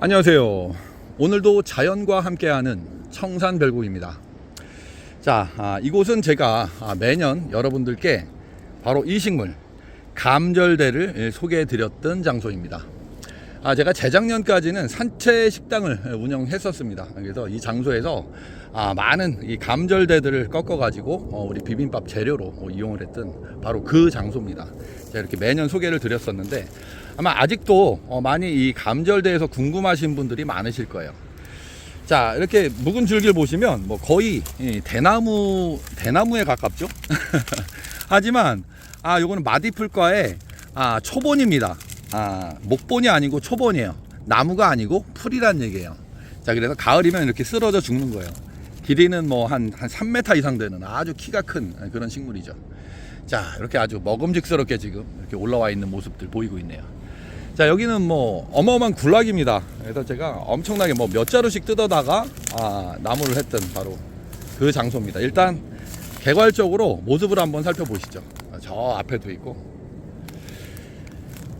안녕하세요. 오늘도 자연과 함께하는 청산별곡입니다. 자, 이곳은 제가 매년 여러분들께 바로 이 식물 감절대를 소개해 드렸던 장소입니다. 제가 재작년까지는 산채 식당을 운영했었습니다. 그래서 이 장소에서 많은 이 감절대들을 꺾어 가지고 우리 비빔밥 재료로 이용을 했던 바로 그 장소입니다. 제가 이렇게 매년 소개를 드렸었는데 아마 아직도 많이 이 감절대에서 궁금하신 분들이 많으실 거예요. 자, 이렇게 묵은 줄기를 보시면 뭐 거의 대나무에 가깝죠. 하지만 요거는 마디풀과의 초본입니다. 목본이 아니고 초본이에요. 나무가 아니고 풀이란 얘기예요. 자, 그래서 가을이면 이렇게 쓰러져 죽는 거예요. 길이는 뭐 한 3m 이상 되는 아주 키가 큰 그런 식물이죠. 자, 이렇게 아주 먹음직스럽게 지금 이렇게 올라와 있는 모습들 보이고 있네요. 자, 여기는 뭐 어마어마한 군락입니다. 그래서 제가 엄청나게 뭐 몇 자루씩 뜯어다가 나무를 했던 바로 그 장소입니다. 일단 개괄적으로 모습을 한번 살펴보시죠. 저 앞에도 있고.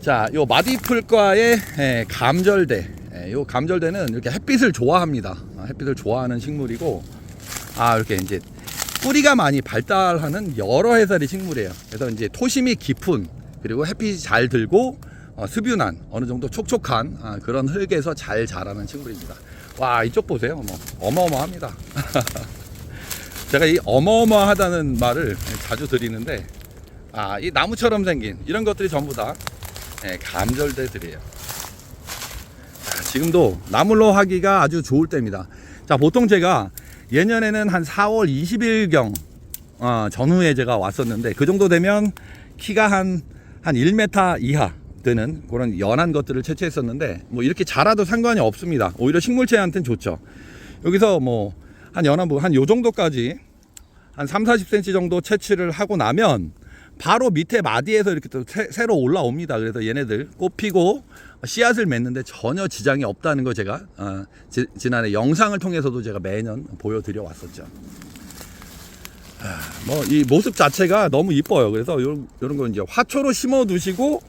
자, 요 마디풀과의 감절대. 요 감절대는 이렇게 햇빛을 좋아합니다. 햇빛을 좋아하는 식물이고, 이렇게 이제 뿌리가 많이 발달하는 여러 해살이 식물이에요. 그래서 이제 토심이 깊은, 그리고 햇빛이 잘 들고 습윤한 어느 정도 촉촉한 그런 흙에서 잘 자라는 식물입니다. 와, 이쪽 보세요. 뭐 어마어마합니다. 제가 이 어마어마하다는 말을 자주 드리는데 이 나무처럼 생긴 이런 것들이 전부 다 감절대들이에요. 지금도 나물로 하기가 아주 좋을 때입니다. 자, 보통 제가 예년에는 한 4월 20일경 전후에 제가 왔었는데 그 정도 되면 키가 한 1m 이하 되는 그런 연한 것들을 채취했었는데 뭐 이렇게 자라도 상관이 없습니다. 오히려 식물체한테는 좋죠. 여기서 뭐 한 연한 한 요 정도까지 한 30-40cm 정도 채취를 하고 나면 바로 밑에 마디에서 이렇게 또 새로 올라옵니다. 그래서 얘네들 꽃 피고 씨앗을 맺는데 전혀 지장이 없다는 거 제가 지난해 영상을 통해서도 제가 매년 보여드려 왔었죠. 뭐 이 모습 자체가 너무 이뻐요. 그래서 이런 거 이제 화초로 심어 두시고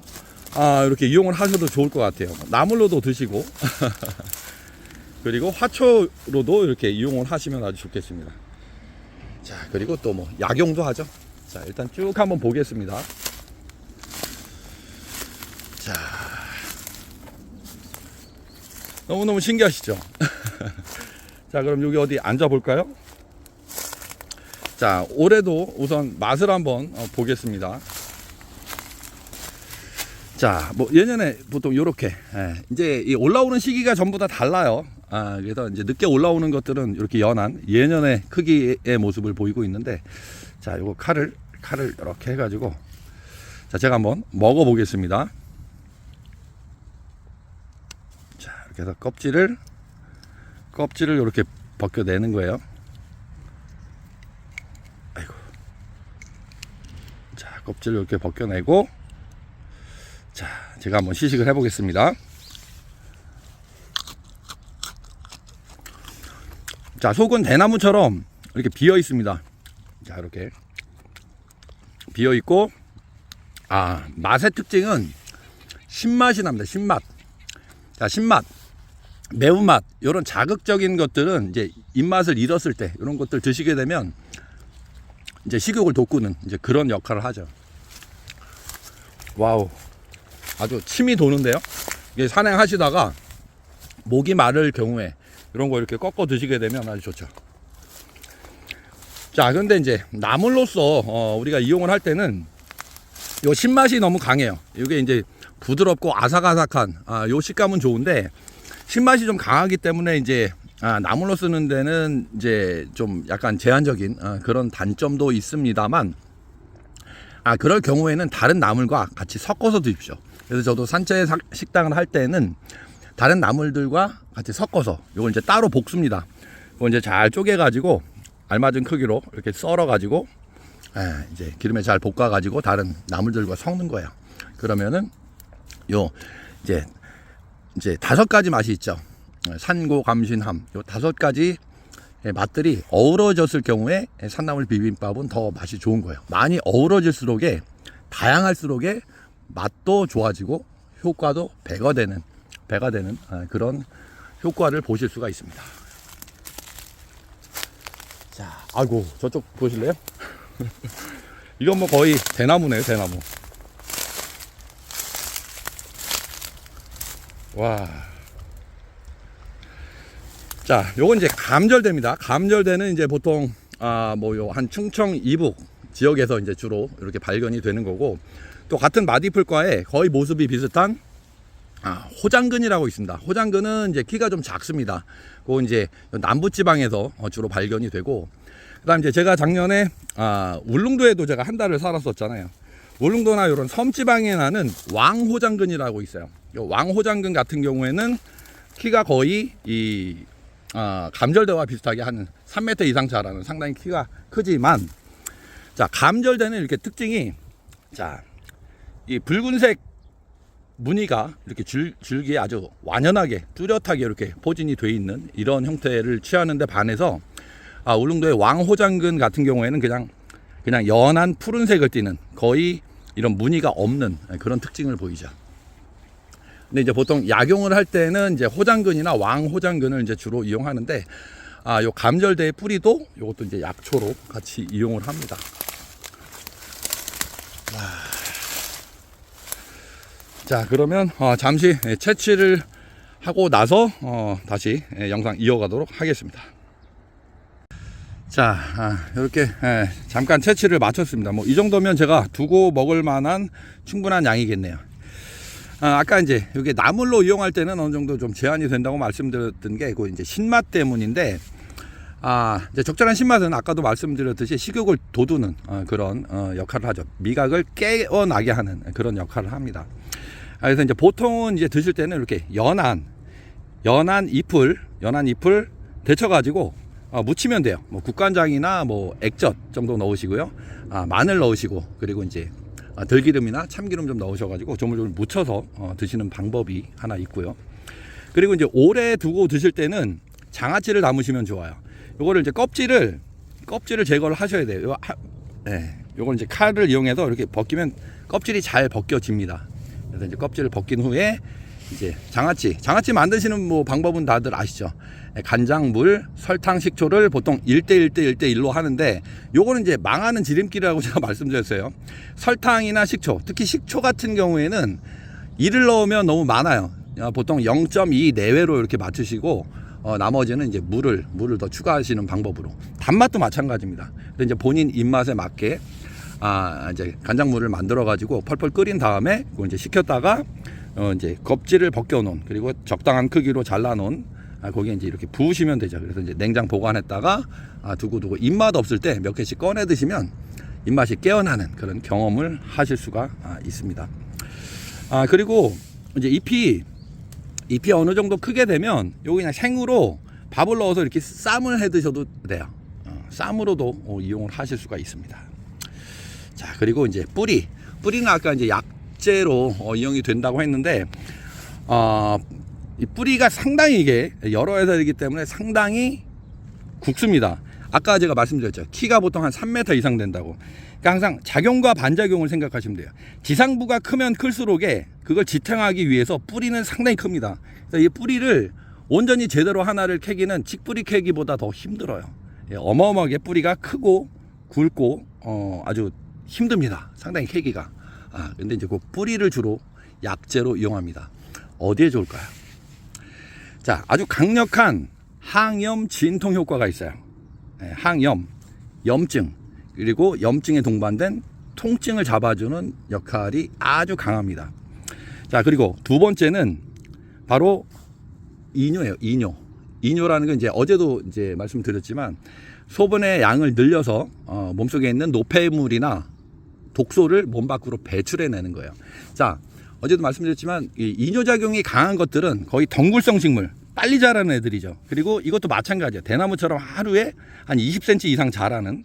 이렇게 이용을 하셔도 좋을 것 같아요. 나물로도 드시고 그리고 화초로도 이렇게 이용을 하시면 아주 좋겠습니다. 자, 그리고 또 뭐 약용도 하죠. 자, 일단 쭉 한번 보겠습니다. 자, 너무너무 신기하시죠? 자, 그럼 여기 어디 앉아 볼까요? 자, 올해도 우선 맛을 한번 보겠습니다. 자, 뭐 예년에 보통 요렇게 이제 이 올라오는 시기가 전부 다 달라요. 그래서 이제 늦게 올라오는 것들은 이렇게 연한 예년의 크기의 모습을 보이고 있는데, 자, 요거 칼을 이렇게 해가지고, 자, 제가 한번 먹어 보겠습니다. 자, 이렇게 해서 껍질을 이렇게 벗겨내는 거예요. 아이고. 자, 껍질을 이렇게 벗겨내고, 자, 제가 한번 시식을 해 보겠습니다. 자, 속은 대나무처럼 이렇게 비어 있습니다. 자, 이렇게 비어 있고, 맛의 특징은 신맛이 납니다. 신맛. 자, 신맛, 매운맛, 이런 자극적인 것들은 이제 입맛을 잃었을 때 이런 것들 드시게 되면 이제 식욕을 돋구는 이제 그런 역할을 하죠. 와우, 아주 침이 도는데요. 이게 산행하시다가 목이 마를 경우에 이런 거 이렇게 꺾어 드시게 되면 아주 좋죠. 자, 근데 이제 나물로서 우리가 이용을 할 때는 요 신맛이 너무 강해요. 이게 이제 부드럽고 아삭아삭한 요 식감은 좋은데 신맛이 좀 강하기 때문에 이제 나물로 쓰는 데는 이제 좀 약간 제한적인 그런 단점도 있습니다만, 그럴 경우에는 다른 나물과 같이 섞어서 드십시오. 그래서 저도 산채 식당을 할 때는 다른 나물들과 같이 섞어서 요걸 이제 따로 볶습니다. 이거 이제 잘 쪼개가지고 알맞은 크기로 이렇게 썰어가지고 이제 기름에 잘 볶아가지고 다른 나물들과 섞는 거예요. 그러면은 요 이제 5가지 맛이 있죠. 산고, 감신함, 요 5가지 맛들이 어우러졌을 경우에 산나물 비빔밥은 더 맛이 좋은 거예요. 많이 어우러질수록에 다양할수록에 맛도 좋아지고 효과도 배가 되는 배가 되는 그런 효과를 보실 수가 있습니다. 자, 아이고 저쪽 보실래요? 이건 뭐 거의 대나무네요, 대나무. 와. 자, 요건 이제 감절대입니다. 감절대는 이제 보통 뭐 요 한 충청 이북 지역에서 이제 주로 이렇게 발견이 되는 거고, 또 같은 마디풀과에 거의 모습이 비슷한 호장근이라고 있습니다. 호장근은 이제 키가 좀 작습니다. 그거 이제 남부 지방에서 주로 발견이 되고, 그다음 이제 제가 작년에 울릉도에도 제가 한 달을 살았었잖아요. 울릉도나 이런 섬 지방에 나는 왕호장근이라고 있어요. 요 왕호장근 같은 경우에는 키가 거의 이 감절대와 비슷하게 한 3m 이상 자라는 상당히 키가 크지만, 자, 감절대는 이렇게 특징이, 자, 이 붉은색 무늬가 이렇게 줄기에 아주 완연하게 뚜렷하게 이렇게 포진이 돼 있는 이런 형태를 취하는데 반해서 울릉도의 왕호장근 같은 경우에는 그냥 연한 푸른색을 띠는, 거의 이런 무늬가 없는 그런 특징을 보이죠. 근데 이제 보통 약용을 할 때는 이제 호장근이나 왕호장근을 이제 주로 이용하는데, 요 감절대의 뿌리도 요것도 이제 약초로 같이 이용을 합니다. 자, 그러면 잠시 채취를 하고 나서 다시 영상 이어가도록 하겠습니다. 자, 이렇게 잠깐 채취를 마쳤습니다. 뭐 이 정도면 제가 두고 먹을 만한 충분한 양이겠네요. 아까 이제 여기 나물로 이용할 때는 어느 정도 좀 제한이 된다고 말씀드렸던 게 그 이제 신맛 때문인데, 이제 적절한 신맛은 아까도 말씀드렸듯이 식욕을 돋우는 그런 역할을 하죠. 미각을 깨어나게 하는 그런 역할을 합니다. 그래서 이제 보통은 이제 드실 때는 이렇게 연한 잎을 데쳐가지고 무치면 돼요. 뭐 국간장이나 뭐 액젓 정도 넣으시고요. 마늘 넣으시고, 그리고 이제 들기름이나 참기름 좀 넣으셔가지고 조물조물 무쳐서 드시는 방법이 하나 있고요. 그리고 이제 오래 두고 드실 때는 장아찌를 담으시면 좋아요. 요거를 이제 껍질을 제거를 하셔야 돼요. 요걸 이제 칼을 이용해서 이렇게 벗기면 껍질이 잘 벗겨집니다. 그래서 이제 껍질을 벗긴 후에 이제 장아찌 만드시는 뭐 방법은 다들 아시죠? 간장, 물, 설탕, 식초를 보통 1대1로 하는데, 요거는 이제 망하는 지름길이라고 제가 말씀드렸어요. 설탕이나 식초, 특히 식초 같은 경우에는 1을 넣으면 너무 많아요. 보통 0.2 내외로 이렇게 맞추시고, 나머지는 이제 물을 더 추가하시는 방법으로. 단맛도 마찬가지입니다. 근데 이제 본인 입맛에 맞게 이제 간장물을 만들어 가지고 펄펄 끓인 다음에 그걸 이제 식혔다가 이제 껍질을 벗겨 놓은, 그리고 적당한 크기로 잘라 놓은 거기에 이제 이렇게 부으시면 되죠. 그래서 이제 냉장 보관했다가 두고 입맛 없을 때 몇 개씩 꺼내 드시면 입맛이 깨어나는 그런 경험을 하실 수가 있습니다. 그리고 이제 잎이 어느 정도 크게 되면 요거 그냥 생으로 밥을 넣어서 이렇게 쌈을 해 드셔도 돼요. 쌈으로도 이용을 하실 수가 있습니다. 자, 그리고 이제 뿌리는 아까 이제 약재로 이용이 된다고 했는데, 이 뿌리가 상당히 이게 여러 회사이기 때문에 상당히 굵습니다. 아까 제가 말씀드렸죠. 키가 보통 한 3m 이상 된다고. 그러니까 항상 작용과 반작용을 생각하시면 돼요. 지상부가 크면 클수록에 그걸 지탱하기 위해서 뿌리는 상당히 큽니다. 그래서 이 뿌리를 온전히 제대로 하나를 캐기는 직뿌리 캐기보다 더 힘들어요. 어마어마하게 뿌리가 크고 굵고 아주 힘듭니다. 상당히 캐기가. 근데 이제 그 뿌리를 주로 약재로 이용합니다. 어디에 좋을까요? 자, 아주 강력한 항염 진통 효과가 있어요. 항염, 염증, 그리고 염증에 동반된 통증을 잡아주는 역할이 아주 강합니다. 자, 그리고 두 번째는 바로 이뇨예요. 이뇨라는 건 이제 어제도 이제 말씀드렸지만, 소변의 양을 늘려서 몸속에 있는 노폐물이나 독소를 몸 밖으로 배출해내는 거예요. 자, 어제도 말씀드렸지만 이 이뇨작용이 강한 것들은 거의 덩굴성 식물, 빨리 자라는 애들이죠. 그리고 이것도 마찬가지예요. 대나무처럼 하루에 한 20cm 이상 자라는,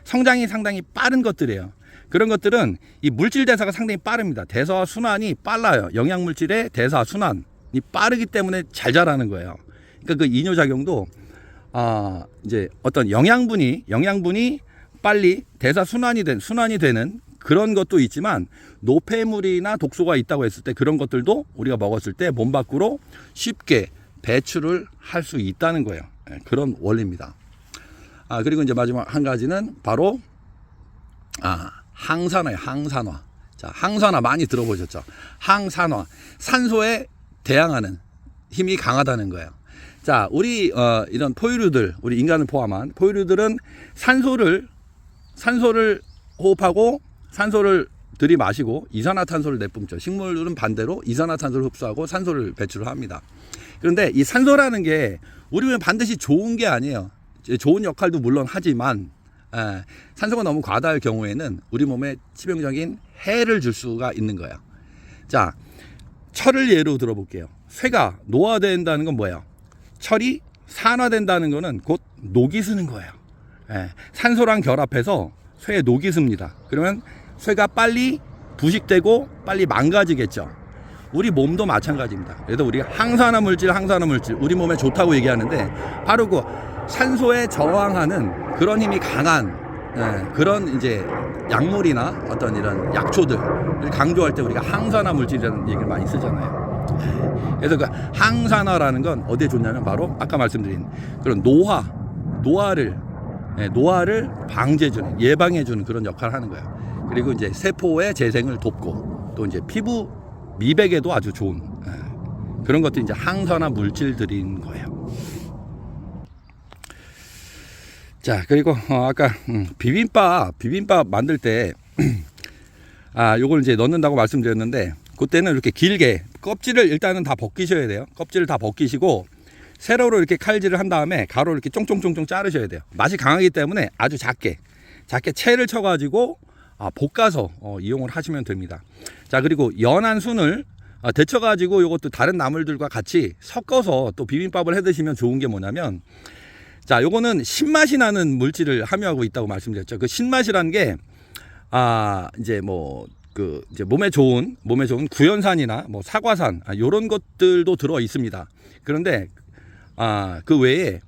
성장이 상당히 빠른 것들이에요. 그런 것들은 이 물질 대사가 상당히 빠릅니다. 대사와 순환이 빨라요. 영양물질의 대사 순환이 빠르기 때문에 잘 자라는 거예요. 그러니까 그 이뇨작용도 이제 어떤 영양분이 빨리 대사 순환이 되는 그런 것도 있지만 노폐물이나 독소가 있다고 했을 때 그런 것들도 우리가 먹었을 때 몸 밖으로 쉽게 배출을 할 수 있다는 거예요. 그런 원리입니다. 그리고 이제 마지막 한 가지는 바로 항산화예요. 항산화. 자, 항산화 많이 들어보셨죠? 항산화. 산소에 대항하는 힘이 강하다는 거예요. 자, 우리 이런 포유류들, 우리 인간을 포함한 포유류들은 산소를 호흡하고 산소를 들이마시고 이산화탄소를 내뿜죠. 식물들은 반대로 이산화탄소를 흡수하고 산소를 배출을 합니다. 그런데 이 산소라는 게 우리는 반드시 좋은 게 아니에요. 좋은 역할도 물론 하지만 산소가 너무 과다할 경우에는 우리 몸에 치명적인 해를 줄 수가 있는 거예요. 자, 철을 예로 들어볼게요. 쇠가 노화된다는 건 뭐예요? 철이 산화된다는 거는 곧 녹이 쓰는 거예요. 산소랑 결합해서 쇠에 녹이 씁니다. 그러면 쇠가 빨리 부식되고 빨리 망가지겠죠. 우리 몸도 마찬가지입니다. 그래서 우리가 항산화 물질 우리 몸에 좋다고 얘기하는데 바로 그 산소에 저항하는 그런 힘이 강한 그런 이제 약물이나 어떤 이런 약초들을 강조할 때 우리가 항산화 물질이라는 얘기를 많이 쓰잖아요. 그래서 그 항산화라는 건 어디에 좋냐면 바로 아까 말씀드린 그런 노화를 방지해주는, 예방해주는 그런 역할을 하는 거예요. 그리고 이제 세포의 재생을 돕고 또 이제 피부 미백에도 아주 좋은 그런 것들이 이제 항산화 물질들인 거예요. 자, 그리고 아까 비빔밥 만들 때 요걸 이제 넣는다고 말씀드렸는데 그때는 이렇게 길게 껍질을 일단은 다 벗기셔야 돼요. 껍질을 다 벗기시고 세로로 이렇게 칼질을 한 다음에 가로 이렇게 쫑쫑쫑쫑 자르셔야 돼요. 맛이 강하기 때문에 아주 작게 채를 쳐가지고 볶아서 이용을 하시면 됩니다. 자, 그리고 연한 순을 데쳐가지고 이것도 다른 나물들과 같이 섞어서 또 비빔밥을 해 드시면 좋은 게 뭐냐면, 자, 요거는 신맛이 나는 물질을 함유하고 있다고 말씀드렸죠. 그 신맛이라는 게 이제 이제 몸에 좋은 구연산이나 뭐 사과산 요런 것들도 들어 있습니다. 그런데 그 외에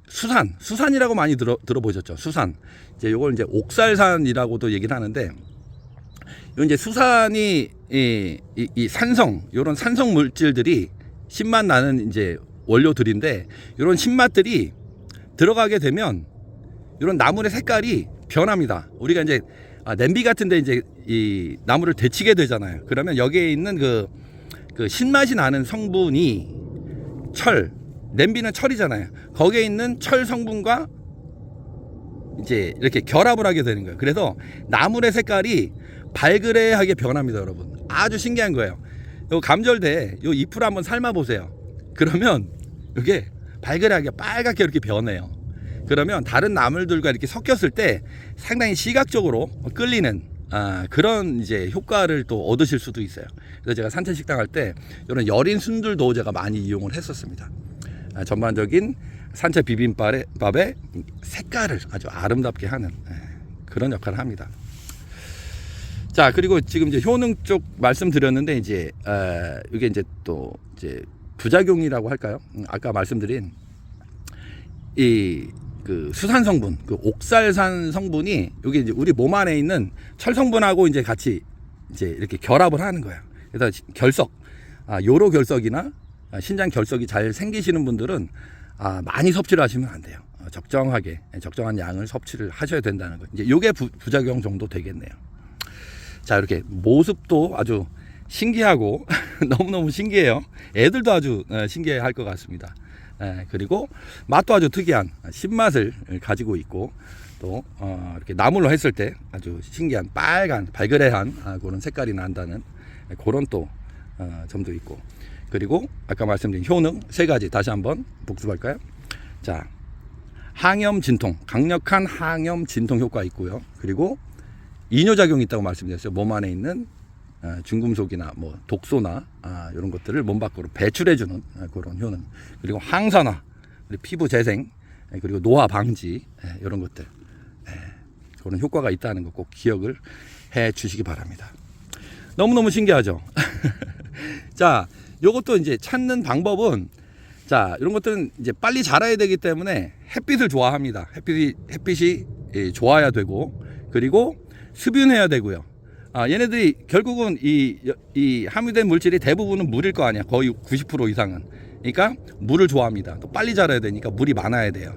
수산이라고 많이 들어보셨죠. 수산. 이제 요걸 이제 옥살산이라고도 얘기를 하는데, 요 이제 수산이 이 산성, 요런 산성 물질들이 신맛 나는 이제 원료들인데, 요런 신맛들이 들어가게 되면 요런 나물의 색깔이 변합니다. 우리가 이제 냄비 같은데 이제 이 나물을 데치게 되잖아요. 그러면 여기에 있는 그 신맛이 나는 성분이 냄비는 철이잖아요. 거기에 있는 철 성분과 이제 이렇게 결합을 하게 되는 거예요. 그래서 나물의 색깔이 발그레하게 변합니다, 여러분. 아주 신기한 거예요. 요 감절대 요 잎을 한번 삶아 보세요. 그러면 이게 발그레하게 빨갛게 이렇게 변해요. 그러면 다른 나물들과 이렇게 섞였을 때 상당히 시각적으로 끌리는 그런 이제 효과를 또 얻으실 수도 있어요. 그래서 제가 산채 식당 할 때 이런 여린 순들도 제가 많이 이용을 했었습니다. 전반적인 산채 비빔밥의 색깔을 아주 아름답게 하는 그런 역할을 합니다. 자, 그리고 지금 이제 효능 쪽 말씀드렸는데 이제 이게 이제 또 이제 부작용이라고 할까요? 아까 말씀드린 그 수산 성분, 그 옥살산 성분이 여기 이제 우리 몸 안에 있는 철 성분하고 이제 같이 이제 이렇게 결합을 하는 거예요. 그래서 결석, 요로 결석이나 신장 결석이 잘 생기시는 분들은 많이 섭취를 하시면 안 돼요. 적정한 양을 섭취를 하셔야 된다는 거. 이제 요게 부작용 정도 되겠네요. 자, 이렇게 모습도 아주 신기하고 너무너무 신기해요. 애들도 아주 신기해 할 것 같습니다. 그리고 맛도 아주 특이한 신맛을 가지고 있고 또 이렇게 나물로 했을 때 아주 신기한 빨간 발그레한 그런 색깔이 난다는 그런 또 점도 있고, 그리고 아까 말씀드린 효능 세 가지 다시 한번 복습할까요? 자, 항염 진통, 강력한 항염 진통 효과 있고요. 그리고 이뇨작용이 있다고 말씀드렸어요. 몸 안에 있는 중금속이나 뭐 독소나 이런 것들을 몸 밖으로 배출해주는 그런 효능, 그리고 항산화, 그리고 피부 재생, 그리고 노화 방지 이런 것들 그런 효과가 있다는 거 꼭 기억을 해 주시기 바랍니다. 너무너무 신기하죠? 자, 요것도 이제 찾는 방법은, 자, 이런 것들은 이제 빨리 자라야 되기 때문에 햇빛을 좋아합니다. 햇빛이 좋아야 되고, 그리고 습윤해야 되고요. 얘네들이 결국은 이 함유된 물질이 대부분은 물일 거 아니야. 거의 90% 이상은. 그러니까 물을 좋아합니다. 또 빨리 자라야 되니까 물이 많아야 돼요.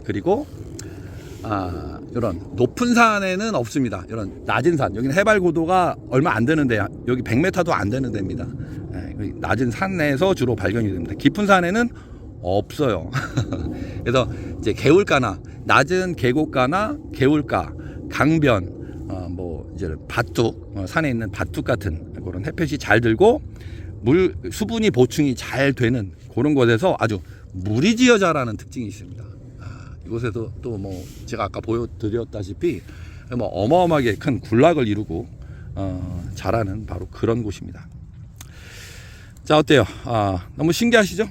그리고 이런 높은 산에는 없습니다. 이런 낮은 산, 여기는 해발 고도가 얼마 안 되는데, 여기 100m도 안 되는 데입니다. 낮은 산에서 주로 발견이 됩니다. 깊은 산에는 없어요. 그래서 이제 개울가나 낮은 계곡가나 개울가, 강변, 뭐 이제 밭둑, 산에 있는 밭둑 같은 그런 햇볕이 잘 들고 물 수분이 보충이 잘 되는 그런 곳에서 아주 무리지어 자라는 특징이 있습니다. 이곳에서 또 뭐 제가 아까 보여드렸다시피 뭐 어마어마하게 큰 군락을 이루고 자라는 바로 그런 곳입니다. 자, 어때요? 너무 신기하시죠?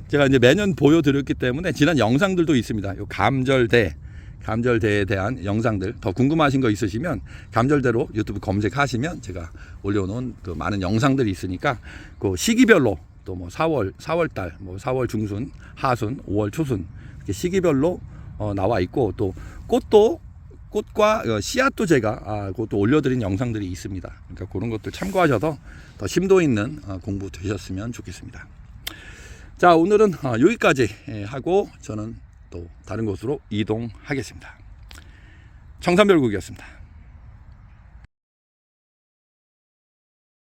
제가 이제 매년 보여드렸기 때문에 지난 영상들도 있습니다. 요 감절대에 대한 영상들 더 궁금하신 거 있으시면 감절대로 유튜브 검색하시면 제가 올려놓은 그 많은 영상들이 있으니까 그 시기별로 또 뭐 4월달, 뭐 4월 중순, 하순, 5월 초순 이렇게 시기별로 나와 있고, 또 꽃과 씨앗도 제가 그것도 올려드린 영상들이 있습니다. 그러니까 그런 것들 참고하셔서 더 심도 있는 공부 되셨으면 좋겠습니다. 자, 오늘은 여기까지 하고 저는 또 다른 곳으로 이동하겠습니다. 청산별국이었습니다.